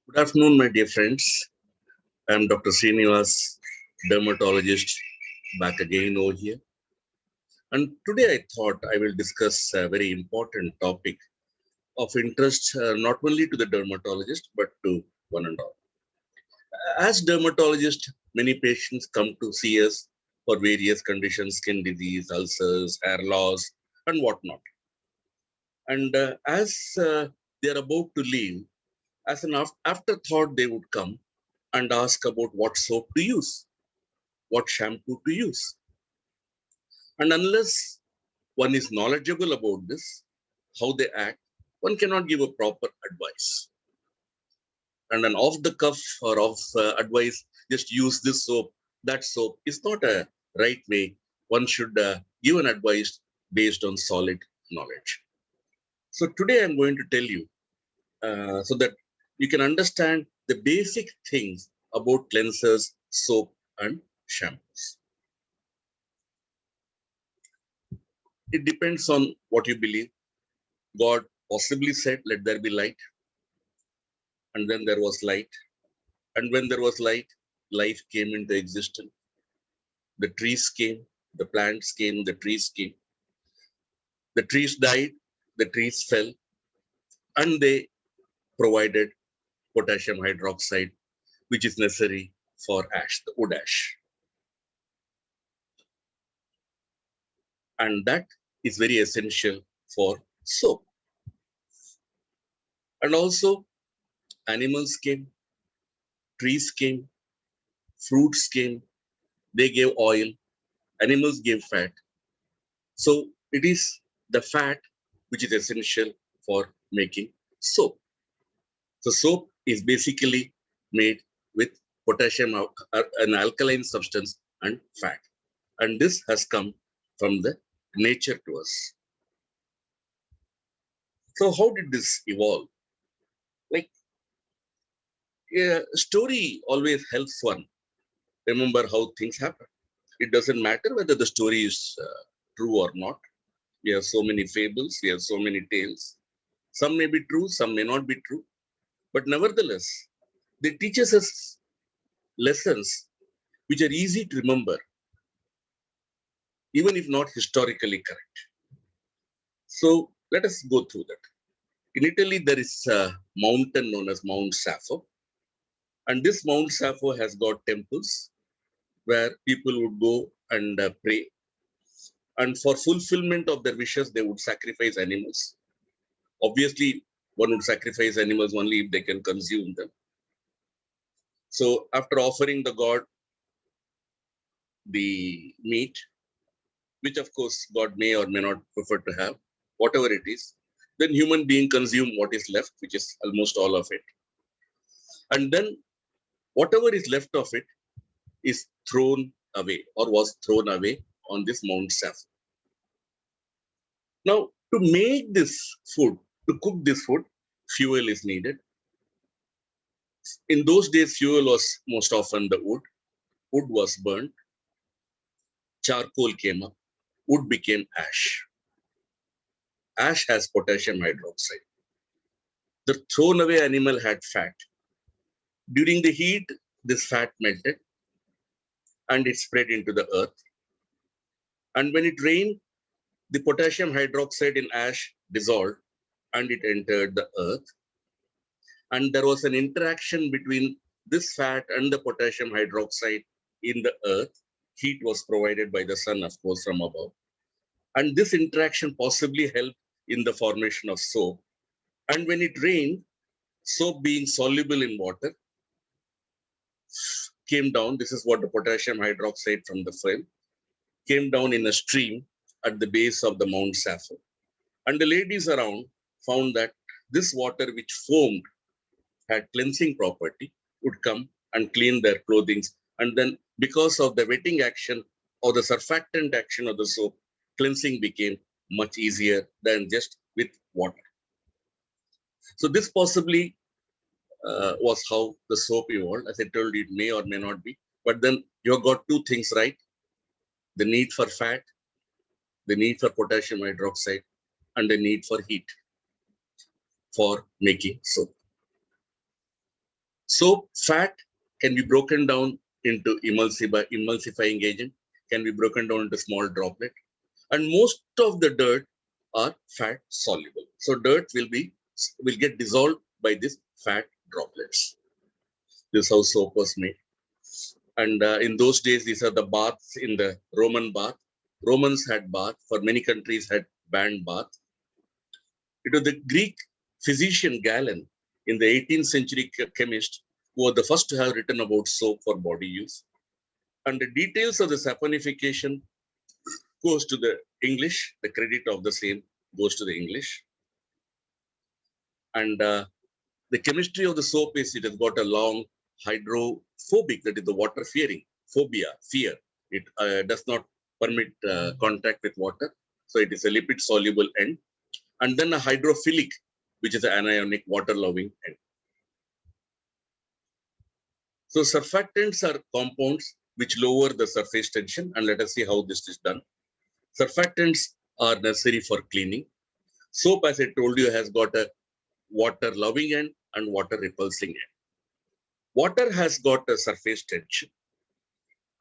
Good afternoon, my dear friends. I'm Dr. Srinivas, dermatologist, back again over here. And today I thought I will discuss a very important topic of interest not only to the dermatologist but to one and all. As dermatologists, many patients come to see us for various conditions, skin disease, ulcers, hair loss, and whatnot. And as they are about to leave, as an afterthought, they would come and ask about what soap to use, what shampoo to use. And unless one is knowledgeable about this, how they act, one cannot give a proper advice. And an off the cuff or off advice, just use this soap, that soap, is not a right way. One should give an advice based on solid knowledge. So today I'm going to tell you so that you can understand the basic things about cleansers, soap, and shampoos. It depends on what you believe. God possibly said, "Let there be light," and then there was light. And when there was light, life came into existence. The trees came, the plants came, the trees came. The trees died, the trees fell, and they provided potassium hydroxide, which is necessary for ash, the wood ash. And that is very essential for soap. And also, animals came, trees came, fruits came, they gave oil, animals gave fat. So it is the fat which is essential for making soap. So soap is basically made with potassium, an alkaline substance, and fat. And this has come from the nature to us. So how did this evolve? Like a story always helps one remember how things happen. It doesn't matter whether the story is true or not. We have so many fables, we have so many tales. Some may be true, some may not be true. But nevertheless, they teach us lessons which are easy to remember, even if not historically correct. So let us go through that. In Italy, there is a mountain known as Mount Sappho. And this Mount Sappho has got temples where people would go and pray. And for fulfillment of their wishes, they would sacrifice animals. Obviously, one would sacrifice animals only if they can consume them. So after offering the god the meat, which of course God may or may not prefer to have, whatever it is, then human being consume what is left, which is almost all of it. And then whatever is left of it is thrown away or was thrown away on this Mount Sappho. Now, to make this food, to cook this food, fuel is needed. In those days, fuel was most often the wood. Wood was burnt, charcoal came up, wood became ash. Ash has potassium hydroxide. The thrown away animal had fat. During the heat, this fat melted and it spread into the earth. And when it rained, the potassium hydroxide in ash dissolved and it entered the earth. And there was an interaction between this fat and the potassium hydroxide in the earth. Heat was provided by the sun, of course, from above. And this interaction possibly helped in the formation of soap. And when it rained, soap being soluble in water came down. This is what the potassium hydroxide from the film came down in a stream at the base of the Mount Sappho. And the ladies around found that this water, which foamed, had cleansing property, would come and clean their clothing. And then, because of the wetting action or the surfactant action of the soap, cleansing became much easier than just with water. So, this possibly was how the soap evolved. As I told you, it may or may not be. But then you have got two things right: the need for fat, the need for potassium hydroxide, and the need for heat for making soap. Soap fat can be broken down into emulsifying agent, can be broken down into small droplet, and most of the dirt are fat soluble. So dirt will get dissolved by these fat droplets. This is how soap was made. And in those days, these are the baths in the Roman bath. Romans had bath. For many countries had banned bath. It was the Greek physician Galen in the 18th century chemist who was the first to have written about soap for body use. And the details of the saponification goes to the English. The credit of the same goes to the English. And the chemistry of the soap is it has got a long hydrophobic, that is the water fearing, phobia, fear. It does not permit contact with water. So it is a lipid soluble end. And then a hydrophilic, which is an anionic water loving end. So surfactants are compounds which lower the surface tension. And let us see how this is done. Surfactants are necessary for cleaning. Soap, as I told you, has got a water loving end and water repulsing end. Water has got a surface tension.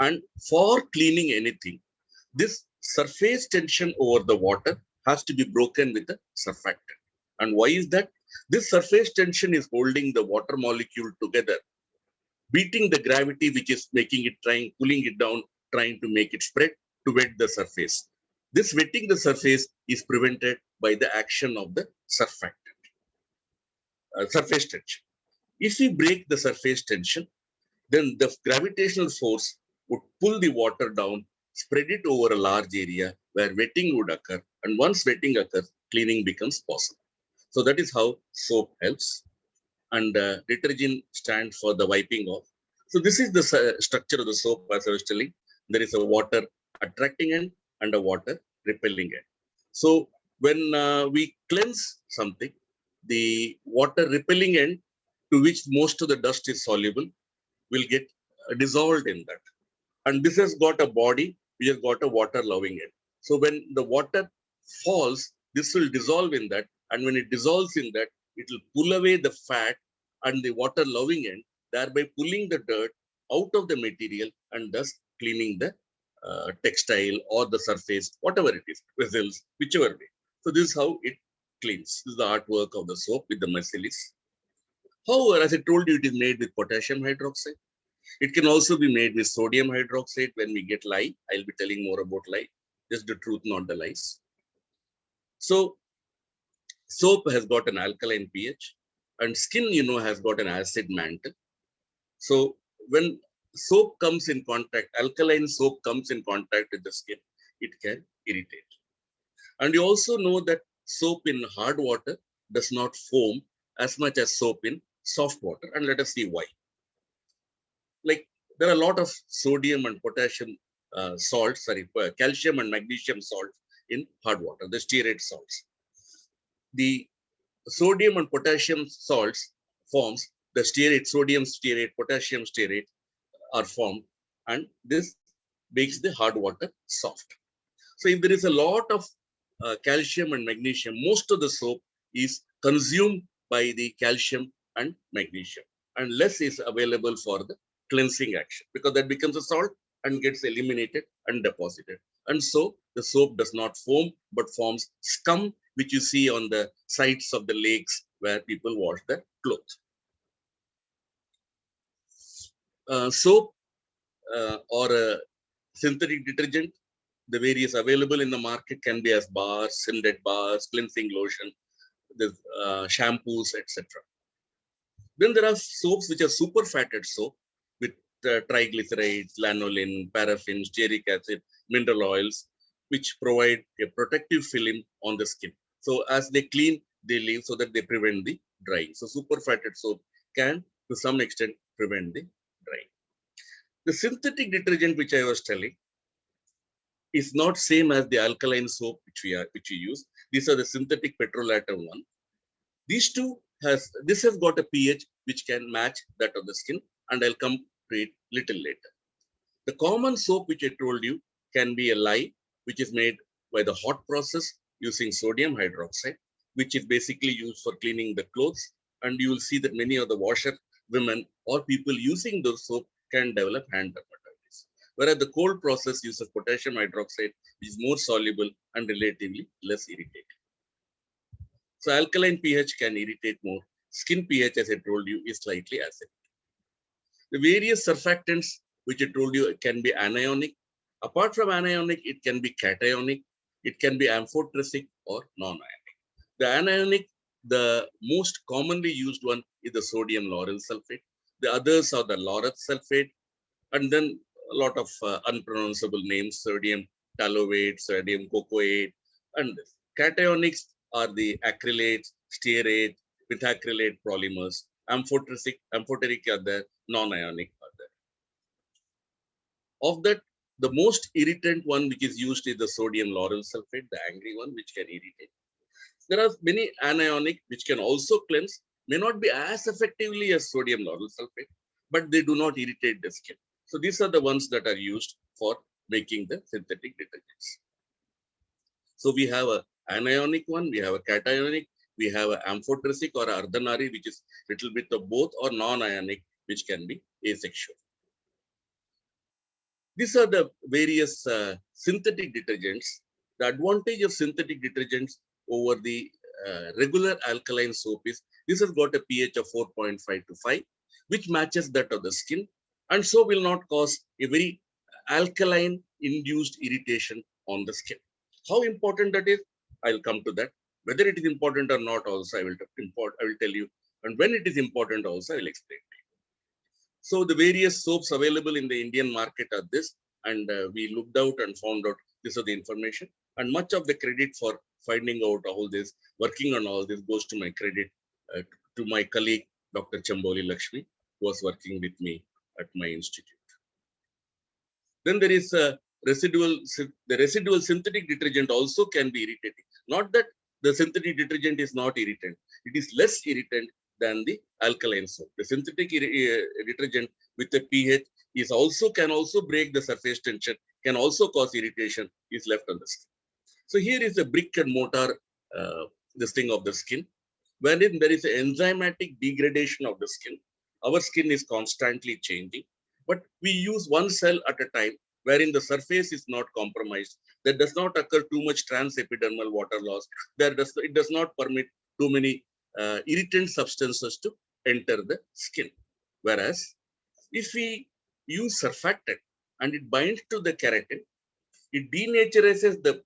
And for cleaning anything, this surface tension over the water has to be broken with a surfactant. And why is that? This surface tension is holding the water molecule together, beating the gravity which is making it, pulling it down, trying to make it spread to wet the surface. This wetting the surface is prevented by the action of the surfactant, surface tension. If we break the surface tension, then the gravitational force would pull the water down, spread it over a large area where wetting would occur. And once wetting occurs, cleaning becomes possible. So that is how soap helps. And detergent stands for the wiping off. So this is the structure of the soap, as I was telling. There is a water attracting end and a water repelling end. So when we cleanse something, the water repelling end, to which most of the dust is soluble, will get dissolved in that. And this has got a body which has got a water loving end. So when the water falls, this will dissolve in that. And when it dissolves in that, it will pull away the fat and the water loving end, thereby pulling the dirt out of the material and thus cleaning the textile or the surface, whatever it is, vessels, whichever way. So this is how it cleans. This is the artwork of the soap with the micellis. However, as I told you, it is made with potassium hydroxide. It can also be made with sodium hydroxide when we get lye. I'll be telling more about lye. Just the truth, not the lies. So soap has got an alkaline pH and skin, has got an acid mantle. So when soap comes in contact, alkaline soap comes in contact with the skin, it can irritate. And you also know that soap in hard water does not foam as much as soap in soft water. And let us see why. Like there are a lot of sodium and potassium salts, calcium and magnesium salts in hard water, the stearate salts. The sodium and potassium salts forms the stearate, sodium stearate, potassium stearate are formed, and this makes the hard water soft. So if there is a lot of calcium and magnesium, most of the soap is consumed by the calcium and magnesium, and less is available for the cleansing action because that becomes a salt and gets eliminated and deposited. And so the soap does not foam but forms scum, which you see on the sides of the lakes where people wash their clothes. Soap or a synthetic detergent, the various available in the market can be as bars, syndet bars, cleansing lotion, the shampoos, etc. Then there are soaps which are super fatted soap with triglycerides, lanolin, paraffin, stearic acid, mineral oils, which provide a protective film on the skin. So as they clean, they leave so that they prevent the drying. So super fatted soap can, to some extent, prevent the drying. The synthetic detergent which I was telling is not same as the alkaline soap which we use. These are the synthetic petrolatum one. These two this has got a pH which can match that of the skin, and I'll come to it little later. The common soap which I told you can be a lye, which is made by the hot process using sodium hydroxide, which is basically used for cleaning the clothes. And you will see that many of the washer women or people using those soap can develop hand dermatitis. Whereas the cold process uses potassium hydroxide, which is more soluble and relatively less irritating. So alkaline pH can irritate more. Skin pH, as I told you, is slightly acidic. The various surfactants, which I told you, can be anionic. Apart from anionic, it can be cationic, it can be amphoteric or non-ionic. The anionic, the most commonly used one is the sodium lauryl sulfate. The others are the laureth sulfate, and then a lot of unpronounceable names, sodium taloate, sodium cocoate, and cationics are the acrylates, stearate, methacrylate polymers. Amphoteric are the non-ionic are there. Of that, the most irritant one which is used is the sodium lauryl sulfate, the angry one, which can irritate. There are many anionic which can also cleanse, may not be as effectively as sodium lauryl sulfate, but they do not irritate the skin. So these are the ones that are used for making the synthetic detergents. So we have a anionic one, we have a cationic, we have an amphoteric or ardhanari, which is little bit of both, or non-ionic, which can be asexual. These are the various synthetic detergents. The advantage of synthetic detergents over the regular alkaline soap is this has got a pH of 4.5 to 5, which matches that of the skin, and so will not cause a very alkaline induced irritation on the skin. How important that is, I'll come to that. Whether it is important or not also, I will tell you. And when it is important also, I will explain. So the various soaps available in the Indian market are this, and we looked out and found out this is the information. And much of the credit for finding out all this, working on all this, goes to my credit to my colleague, Dr. Chamboli Lakshmi, who was working with me at my institute. Then there is the residual synthetic detergent also can be irritating. Not that the synthetic detergent is not irritant, it is less irritant than the alkaline soap. The synthetic detergent with the pH can also break the surface tension, can also cause irritation, is left on the skin. So here is the brick and mortar this thing of the skin, wherein there is an enzymatic degradation of the skin. Our skin is constantly changing, but we use one cell at a time, wherein the surface is not compromised. There does not occur too much transepidermal water loss. It does not permit too many irritant substances to enter the skin. Whereas if we use surfactant and it binds to the keratin, it denaturizes the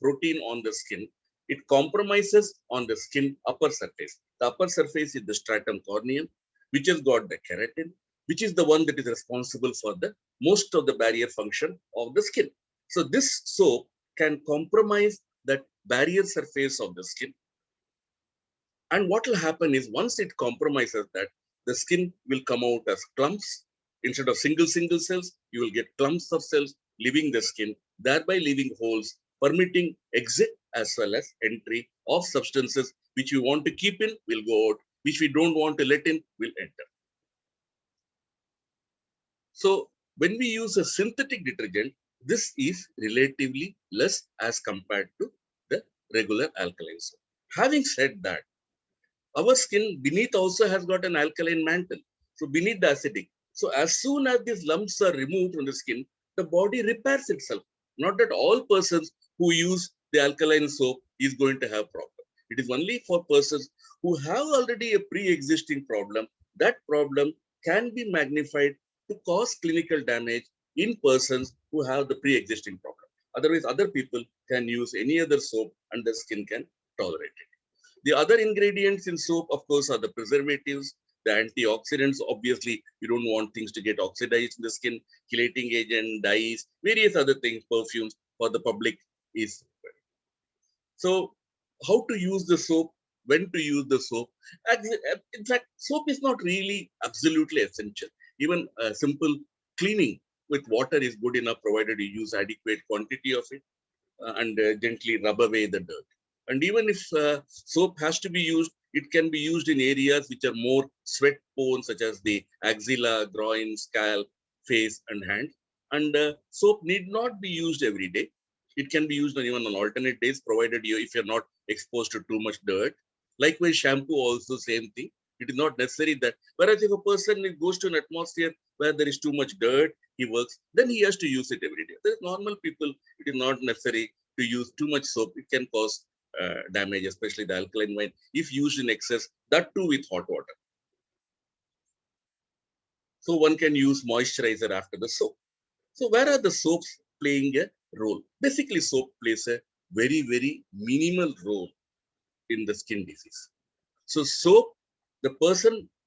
protein on the skin. It compromises on the skin upper surface. The upper surface is the stratum corneum, which has got the keratin, which is the one that is responsible for the most of the barrier function of the skin. So this soap can compromise that barrier surface of the skin. And what will happen is once it compromises that, the skin will come out as clumps. Instead of single cells, you will get clumps of cells leaving the skin, thereby leaving holes, permitting exit as well as entry of substances which we want to keep in will go out, which we don't want to let in will enter. So when we use a synthetic detergent, this is relatively less as compared to the regular alkaline soap. Having said that, our skin beneath also has got an alkaline mantle. So beneath the acidic. So as soon as these lumps are removed from the skin, the body repairs itself. Not that all persons who use the alkaline soap is going to have problem. It is only for persons who have already a pre-existing problem. That problem can be magnified to cause clinical damage in persons who have the pre-existing problem. Otherwise, other people can use any other soap and the skin can tolerate it. The other ingredients in soap, of course, are the preservatives, the antioxidants. Obviously, you don't want things to get oxidized in the skin, chelating agent, dyes, various other things, perfumes for the public is. So how to use the soap, when to use the soap. In fact, soap is not really absolutely essential. Even a simple cleaning with water is good enough, provided you use adequate quantity of it and gently rub away the dirt. And even if soap has to be used, it can be used in areas which are more sweat prone, such as the axilla, groin, scalp, face, and hand. And soap need not be used every day. It can be used even on alternate days, provided if you're not exposed to too much dirt. Likewise, shampoo also same thing. It is not necessary that, whereas if a person goes to an atmosphere where there is too much dirt, he works, then he has to use it every day. There's normal people, it is not necessary to use too much soap. It can cause damage, especially the alkaline wine, if used in excess, that too with hot water. So one can use moisturizer after the soap. So where are the soaps playing a role? Basically, soap plays a very, very minimal role in the skin disease. So soap,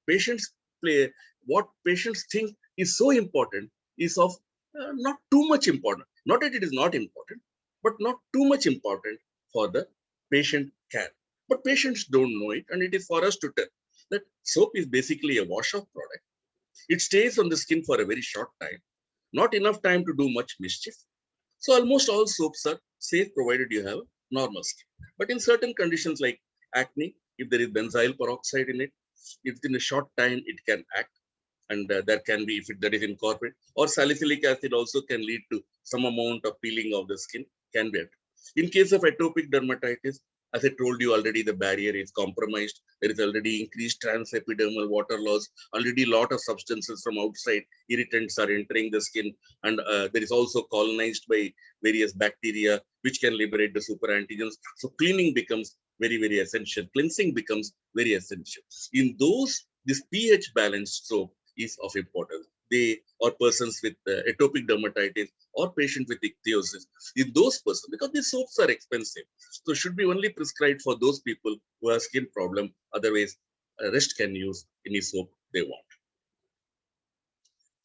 patients play, what patients think is so important is of not too much important. Not that it is not important, but not too much important for the patient care. But patients don't know it, and it is for us to tell that soap is basically a wash-off product. It stays on the skin for a very short time, not enough time to do much mischief. So almost all soaps are safe provided you have normal skin. But in certain conditions like acne, if there is benzyl peroxide in it, if in a short time it can act, and there can be, if that is incorporated, or salicylic acid also can lead to some amount of peeling of the skin, can be. In case of atopic dermatitis, as I told you already, the barrier is compromised. There is already increased transepidermal water loss. Already a lot of substances from outside irritants are entering the skin, and there is also colonized by various bacteria which can liberate the super antigens. So cleaning becomes very, very essential. Cleansing becomes very essential. In those, this pH balanced soap is of importance. They, or persons with atopic dermatitis or patient with ichthyosis, in those persons, because these soaps are expensive, so should be only prescribed for those people who have skin problem. Otherwise, rest can use any soap they want.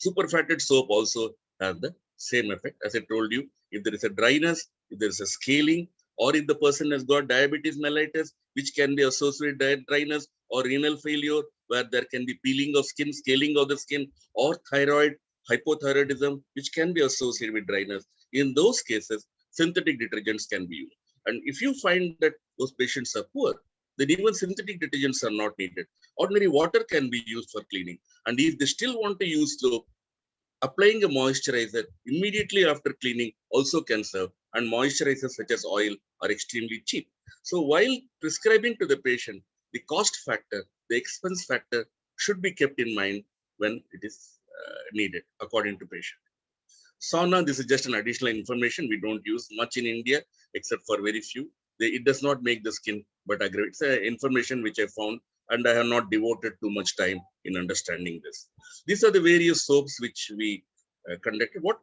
Superfatted soap also have the same effect. As I told you, if there is a dryness, if there is a scaling, or if the person has got diabetes mellitus, which can be associated with dryness, or renal failure, where there can be peeling of skin, scaling of the skin, or thyroid, hypothyroidism, which can be associated with dryness. In those cases, synthetic detergents can be used. And if you find that those patients are poor, then even synthetic detergents are not needed. Ordinary water can be used for cleaning. And if they still want to use soap, applying a moisturizer immediately after cleaning also can serve, and moisturizers such as oil are extremely cheap. So while prescribing to the patient, the cost factor, the expense factor should be kept in mind when it is needed according to patient. Sauna, this is just an additional information. We don't use much in India except for very few. It does not make the skin but aggravates. Information which I found, and I have not devoted too much time in understanding this. These are the various soaps which we conducted. What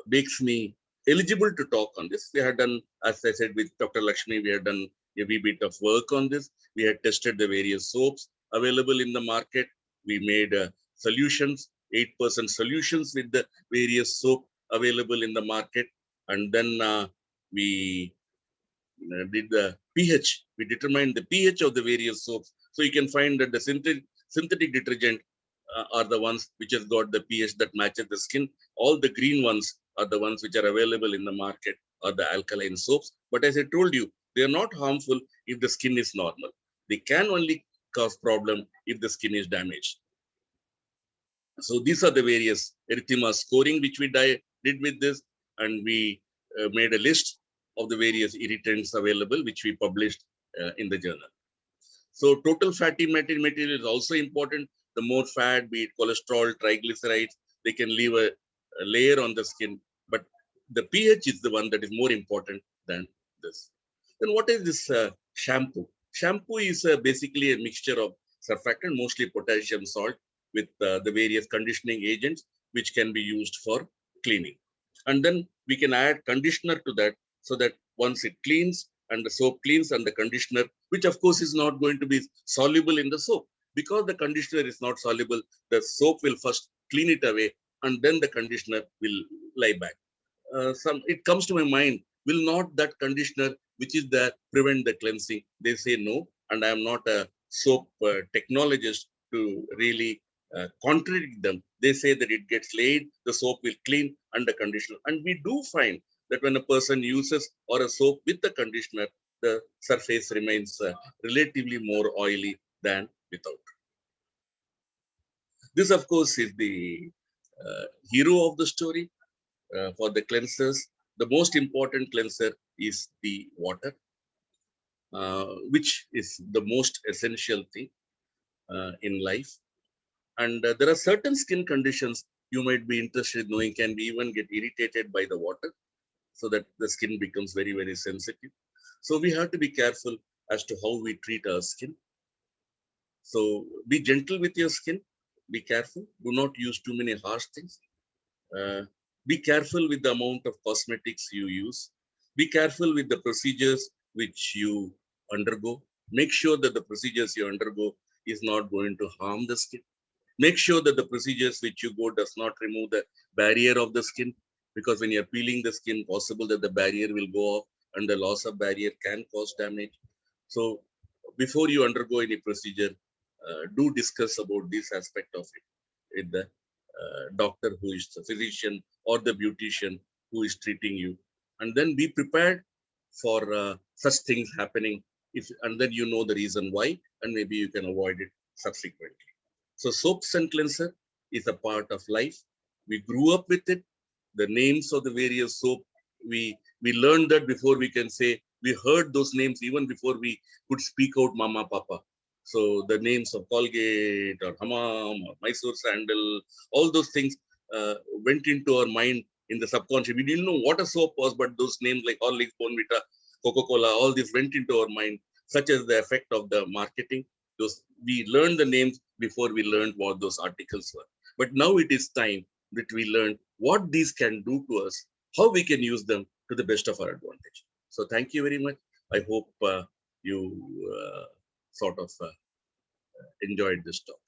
makes me eligible to talk on this? We had done, as I said, with Dr. Lakshmi, we had done a wee bit of work on this. We had tested the various soaps available in the market. We made solutions, 8% solutions with the various soap available in the market. And then we did the pH. We determined the pH of the various soaps. So you can find that the synthetic detergent are the ones which has got the pH that matches the skin. All the green ones are the ones which are available in the market, or the alkaline soaps. But as I told you, they are not harmful if the skin is normal. They can only cause problem if the skin is damaged. So these are the various erythema scoring which we did with this, and we made a list of the various irritants available which we published in the journal. So total fatty material is also important. The more fat, be it cholesterol, triglycerides, they can leave a layer on the skin. But the pH is the one that is more important than this. Then what is this shampoo? Shampoo is basically a mixture of surfactant, mostly potassium salt, with the various conditioning agents which can be used for cleaning. And then we can add conditioner to that, so that once it cleans and the soap cleans and the conditioner, which of course is not going to be soluble in the soap, because the conditioner is not soluble, the soap will first clean it away and then the conditioner will lie back. It comes to my mind, will not that conditioner which is there prevent the cleansing? They say no, and I am not a soap technologist to really contradict them. They say that it gets laid, the soap will clean, and the conditioner. And we do find that when a person uses or a soap with the conditioner, the surface remains relatively more oily than without. This, of course, is the hero of the story for the cleansers. The most important cleanser is the water, which is the most essential thing. in life. And there are certain skin conditions you might be interested in knowing can be even get irritated by the water, so that the skin becomes very, very sensitive. So we have to be careful as to how we treat our skin. So be gentle with your skin. Be careful. Do not use too many harsh things. Uh, be careful with the amount of cosmetics you use. Be careful with the procedures which you undergo. Make sure that the procedures you undergo is not going to harm the skin. Make sure that the procedures which you go does not remove the barrier of the skin, because when you're peeling the skin, possible that the barrier will go off and the loss of barrier can cause damage. So before you undergo any procedure, do discuss about this aspect of it with the doctor who is the physician or the beautician who is treating you, and then be prepared for such things happening, if and then you know the reason why, and maybe you can avoid it subsequently. So soaps and cleanser is a part of life. We grew up with it. The names of the various soap, we learned that before we can say. We heard those names even before we could speak out Mama Papa. So the names of Colgate or Hamam or Mysore Sandal, all those things went into our mind in the subconscious. We didn't know what a soap was, but those names like Horlicks, Bonvita, Coca-Cola, all this went into our mind, such as the effect of the marketing. Those we learned the names before we learned what those articles were. But now it is time that we learn what these can do to us, how we can use them to the best of our advantage. So thank you very much. I hope you sort of enjoyed this talk.